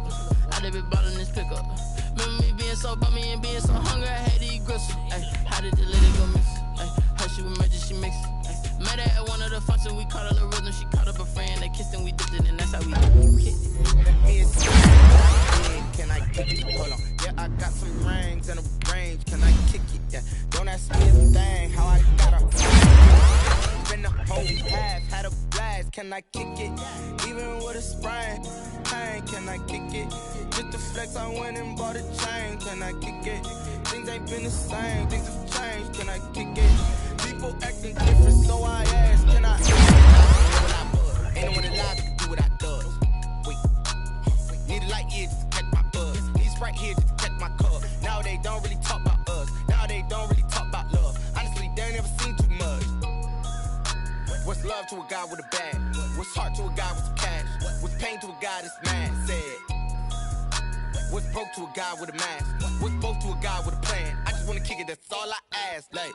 I done been ballin' this pickup. Remember me being so bummy and being so hungry, I had to eat gristle. Ay, how did you let it go miss? Ay, how she was magic, she mixed. Met her at one of the functions, we caught her the rhythm, she caught up a friend, they kissed and we dipped it, and that's how we kicked it. Can I kick it? Hold on. Yeah, I got some rings and a range. Can I kick it? Yeah. Don't ask me a thing. How I got her. Spend the whole half, had a blast. Can I kick it? Even with a sprain, pain. Can I kick it? Just the flex, I went and bought a chain. Can I kick it? Things ain't been the same. Things have changed. Can I kick it? People acting different, so I ask. Can I? Ain't no one alive that can do what I does. Need a light ear just to catch my buzz. These right here just to catch my cup. Now they don't really talk about us. Now they don't really talk about love. Honestly, they ain't never seen too much. What's love to a guy with a bag? What's heart to a guy with some cash? What's pain to a guy that's mad? Said. What's broke to a guy with a mask? What's both to a guy with a plan? I just wanna kick it, that's all I ask. Like,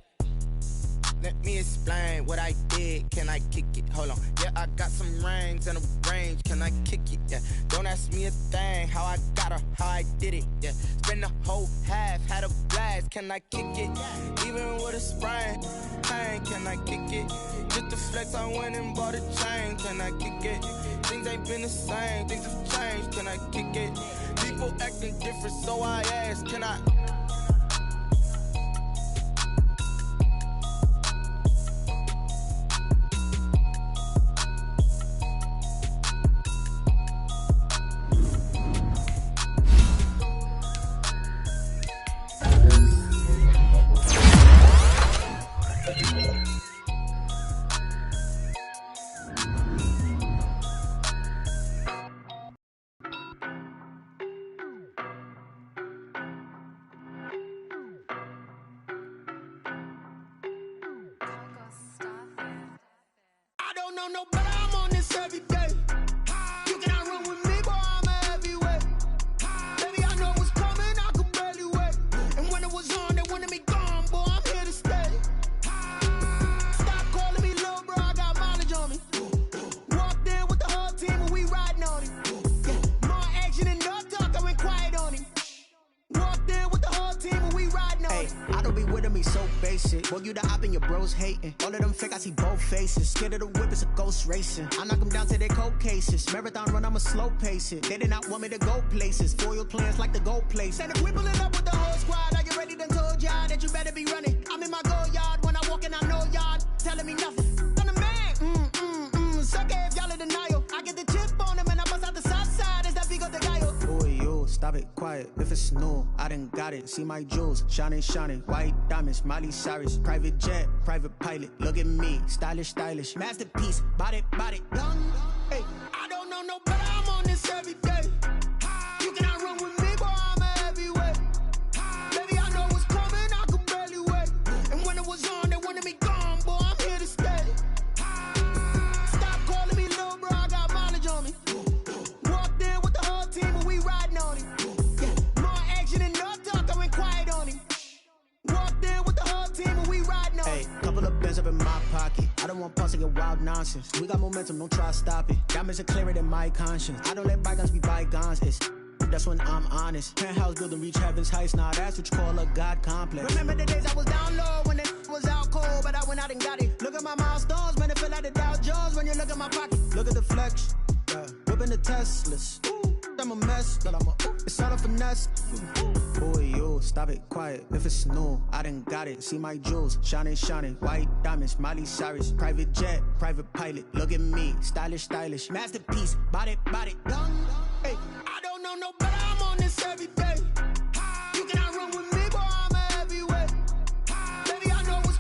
let me explain what I did. Can I kick it? Hold on. Yeah, I got some rings and a range. Can I kick it? Yeah. Don't ask me a thing. How I got her, how I did it. Yeah. Spend the whole half, had a blast. Can I kick it? Even with a sprain, pain. Can I kick it? Just the flex, I went and bought a chain. Can I kick it? Things ain't been the same. Things have changed. Can I kick it? People acting different, so I ask. Can I? No, but I'm on this every day. You cannot run with me, boy, I'm a heavyweight. Baby, I know what's coming, I could barely wait. And when it was on, they wanted me gone, boy, I'm here to stay. Stop calling me little bro, I got mileage on me. Walked in with the whole team and we riding on him. Yeah, more action and no talk, I went quiet on him. Walked in with the whole team and we riding on him. I don't be with him, he's so basic. Boy, you the op and your bros hating. All of them fake, I see both faces. Scared of the whip, it's a ghost racing. I knock them down to their cold cases. Marathon run, I'ma slow pace it. They did not want me to go places. Foil plans like the gold place. And if we pulling up with the whole squad, are you ready? Done told y'all that you better be running. I'm in my go yard when I walk in, I know y'all telling me nothing. I'm the man, sucker if y'all in denial. I get the chip on them and I bust out the south side. Is that big of the guy? Boy, yo, stop it, quiet. If it's new, I done got it. See my jewels, shining, shining. White diamonds, Miley Cyrus. Private jet, private pilot. Look at me, stylish, stylish. Masterpiece, body, body. Hey, I don't know no better, I'm on this every day. You cannot run with me, boy, I'm a heavyweight. Baby, I know what's coming, I could barely wait. And when it was on, they wanted me gone, boy, I'm here to stay. Stop calling me little bro, I got mileage on me. Walked in with the whole team and we riding on him. Yeah, more action and no talk, I went quiet on him. Walked in with the whole team and we riding on him. Hey, couple of bins up in my pocket. I don't want pulse to get wild nonsense. We got momentum, don't try to stop it. Diamonds are clearer than my conscience. I don't let bygones be bygones. It's that's when I'm honest. Penthouse building reach heaven's heights. Now that's what you call a God complex. Remember the days I was down low when it was out cold, but I went out and got it. Look at my milestones, man, it feel like the Dow Jones when you look at my pocket. Look at the flex, whipping the Teslas. I'm a mess, but it's all a finesse. Boy, yo, stop it, quiet. If it's new, I done got it. See my jewels, shining, shining. White diamonds, Miley Cyrus. Private jet, private pilot. Look at me, stylish, stylish. Masterpiece, body, body. Hey, I don't know no better, I'm on this every day. You cannot run with me, boy, I'm a heavyweight. Baby, I know what's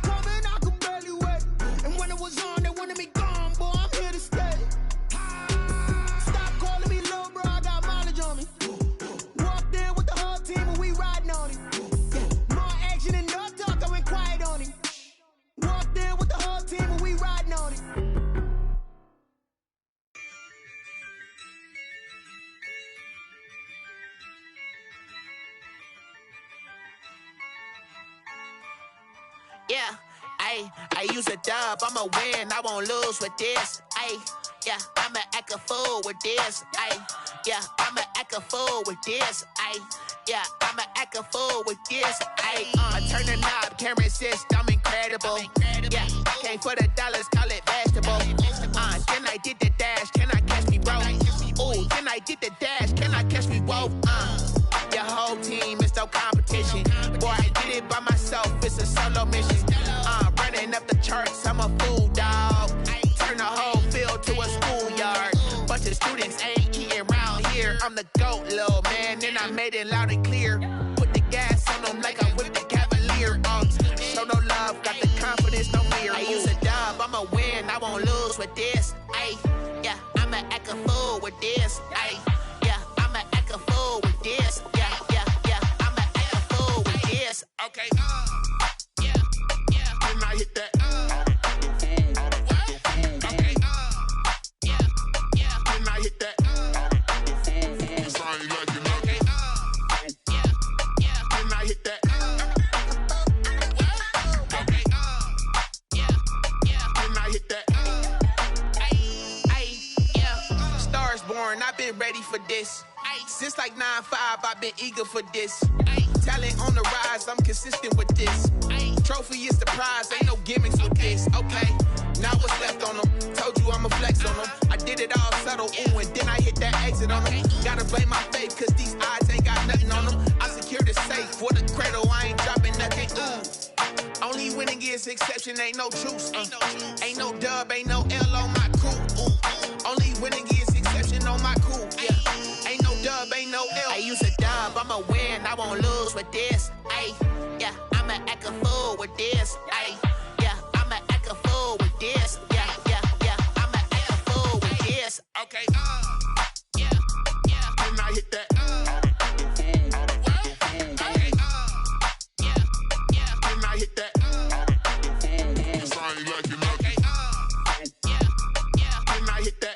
Yeah, I use a dub, I'ma win, I won't lose with this. Yeah, I'ma act a fool with this. Yeah, I'ma act a fool with this. Yeah, I'ma act a fool with this. I turn the knob, camera assist, I'm incredible. Yeah, came for the dollars, call it vegetable. Then I did the dash, can I catch me, bro? Ooh, then I did the dash, can I catch me, whoa? Your whole team is no competition. Boy, I did it by myself, it's a solo mission. Running up the charts, I'm a fool, dog. Turn the whole field to a schoolyard. Bunch of students ain't eating around here. I'm the GOAT, little man, and I made it loud and clear. Put the gas on them like I whipped the Cavalier. Show no love, got the confidence, no fear. I use a dub, I'ma win, I won't lose with this. Yeah, I'ma act a fool with this. Yeah, I'ma act a fool with this. Yeah, I'ma act a fool with this. Okay, yeah, then I hit that. I've been ready for this. Since like 9-5, I've been eager for this. Talent on the rise, I'm consistent with this. Trophy is the prize, ain't no gimmicks with this. Okay, now what's left on them? Told you I'ma flex on them. I did it all subtle, ooh, and then I hit that exit on them. Gotta blame my faith, cause these odds ain't got nothing on them. I secured the safe for the cradle, I ain't dropping nothing, ooh. Only winning is exception, ain't no truce. Ain't no dub, ain't no L on my crew, ooh. Only winning is exception on my cool, yeah. Ain't no dub, ain't no L. I use a dub, I'ma win, I won't lose with this. Yeah, I'ma act a fool with this. Yeah, I'ma act a fool with this. Yeah, I'ma act a fool with this. Okay, yeah, then I hit that. Okay, yeah, then I hit that. Sound like you know. Okay, yeah, then I hit that.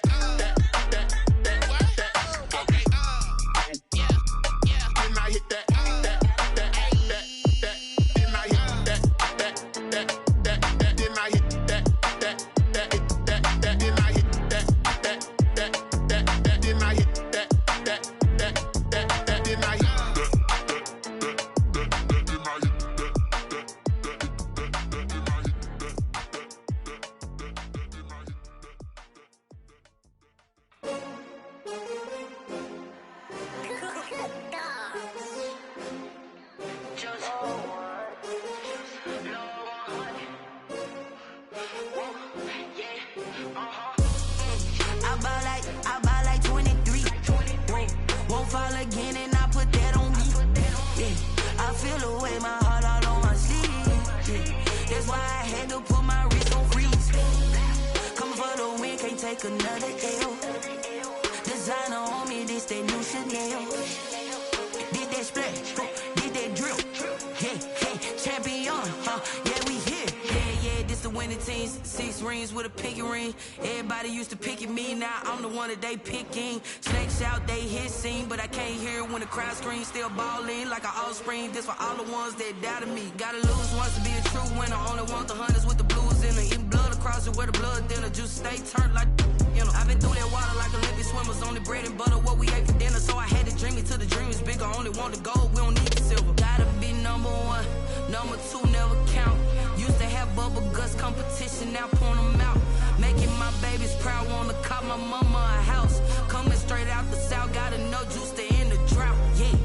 They picking, snakes out, they hissing, but I can't hear when the crowd screams. Still balling like an offspring. This for all the ones that doubted me. Gotta lose once to be a true winner. Only want the hunters with the blues in it. Eating blood across it where the blood dinner. Juice stay turned like you know. I've been through that water like Olympic swimmers. Only bread and butter what we ate for dinner. So I had to dream it till the dream is bigger. Only want the gold, we don't need the silver. Gotta be number one, number two never count. Used to have bubble guts competition, now point them out. Making my babies proud, wanna cop my mama a house. Coming straight out the south, gotta know juice to end the drought, yeah.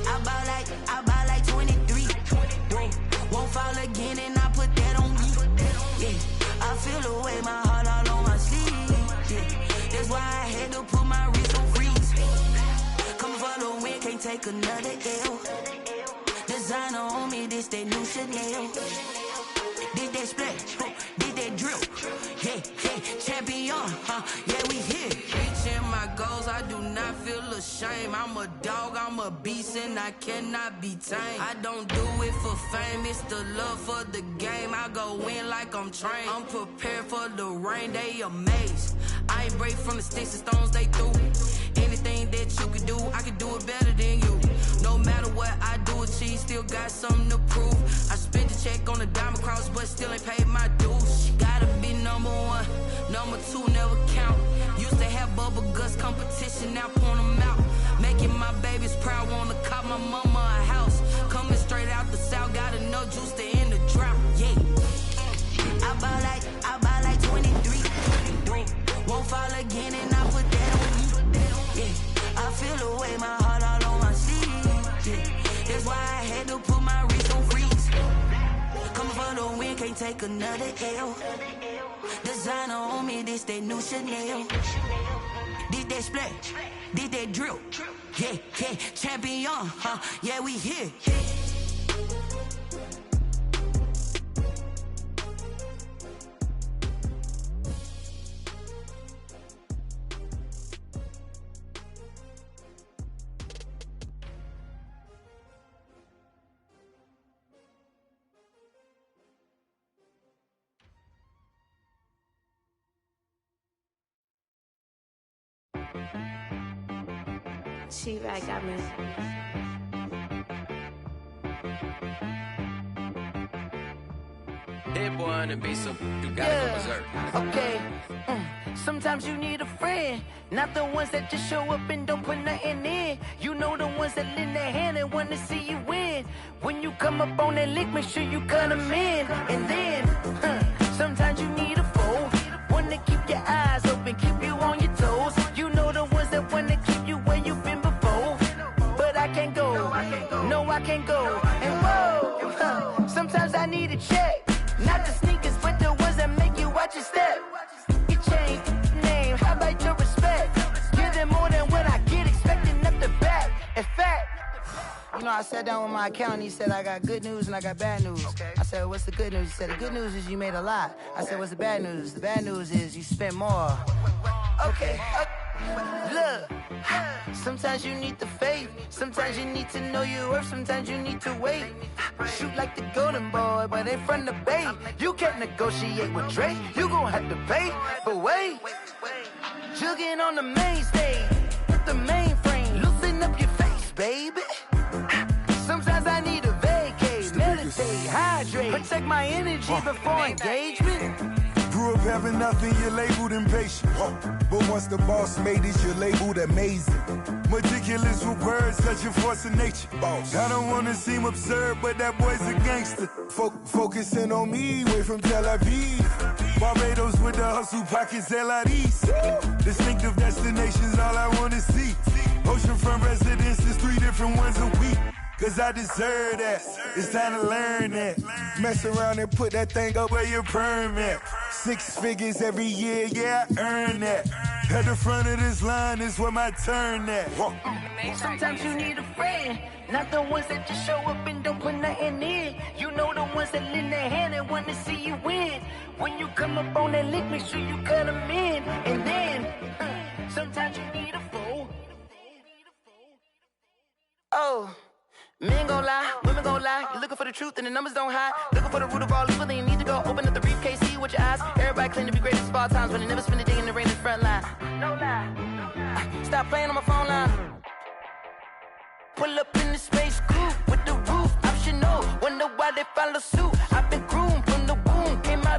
I buy like 23. Won't fall again and I put that on me, yeah. I feel the way, my heart all on my sleeve, yeah. That's why I had to put my wrist on freeze. Come for the win, can't take another L. Designer on me, this that new Chanel. Did that splash, did that drip, yeah, champion, yeah, we here. Reaching my goals, I do not feel ashamed. I'm a dog, I'm a beast, and I cannot be tamed. I don't do it for fame, it's the love for the game. I go in like I'm trained. I'm prepared for the rain, they amazed. I ain't break from the sticks and stones they threw. Anything that you can do, I can do it better than you. No matter what I do, achieve, still got something to prove. I spent the check on the two never count. Used to have bubble guts competition, now point them out. Making my babies proud, wanna cop my mama a house. Coming straight out the south, got enough juice to end the drought. Yeah. I buy like 23. Won't fall again and I put that on me. Yeah. I feel the way, my heart all on my sleeve. Yeah. That's why I had to put my wrist on freeze. Coming for the win, can't take another L. Designer on me, this that new Chanel. This that splash, this that drill. Yeah, yeah, champion, huh? Yeah, we here. She-Rag got me. Hit boy on the beat, so you gotta go berserk. Okay. Sometimes you need a friend, not the ones that just show up and don't put nothing in. You know the ones that lend their hand and want to see you win. When you come up on that lick, make sure you cut them in. And then, sometimes you need a foe, one to keep your eyes open, keep you on your toes. You know the ones that want to keep you where you've been before. But I can't go, no I can't go. And whoa, sometimes I need a check, not the sneakers, but the ones that make you watch your step. You change name, how about your respect? Give them more than what I get, expecting up the back. In fact, you know, I sat down with my accountant, he said, I got good news and I got bad news. Okay. I said, what's the good news? He said, the good news is you made a lot. I said, what's the bad news? The bad news is you spent more. Okay. Look, sometimes you need the faith, sometimes you need to know your worth, sometimes you need to wait. Shoot like the golden boy, but in front of Bay. You can't negotiate with Drake, you gon' have to pay. But wait, jugging on the main stage, with the mainframe, loosen up your face, baby. Sometimes I need a vacate, meditate, hydrate, protect my energy before engagement. Grew up having nothing, you're labeled impatient. But once the boss made it, you're labeled amazing. Meticulous with words, such a force of nature. Boss. I don't wanna seem absurd, but that boy's a gangster. Focusing on me, way from Tel Aviv. Barbados with the hustle pockets, LIDs. Distinctive destinations, all I wanna see. Oceanfront residences, 3 different ones a week. Cause I deserve that, it's time to learn that. Mess around and put that thing up where your permit. 6 figures every year, yeah, I earn that. At the front of this line is where my turn at. Sometimes you need a friend, not the ones that just show up and don't put nothing in. You know the ones that lend their hand and want to see you win. When you come up on that lick, make sure you cut them in. And then, sometimes you need a foe. Oh. Men gon' lie, women gon' lie. You're looking for the truth and the numbers don't hide. Looking for the root of all evil, then you need to go open up the briefcase, see with your eyes. Everybody claim to be greatest of all times, but they never spend a day in the rain in the front line. No lie. Stop playing on my phone line. Pull up in the space coupe with the roof optional. Wonder why they follow suit. I've been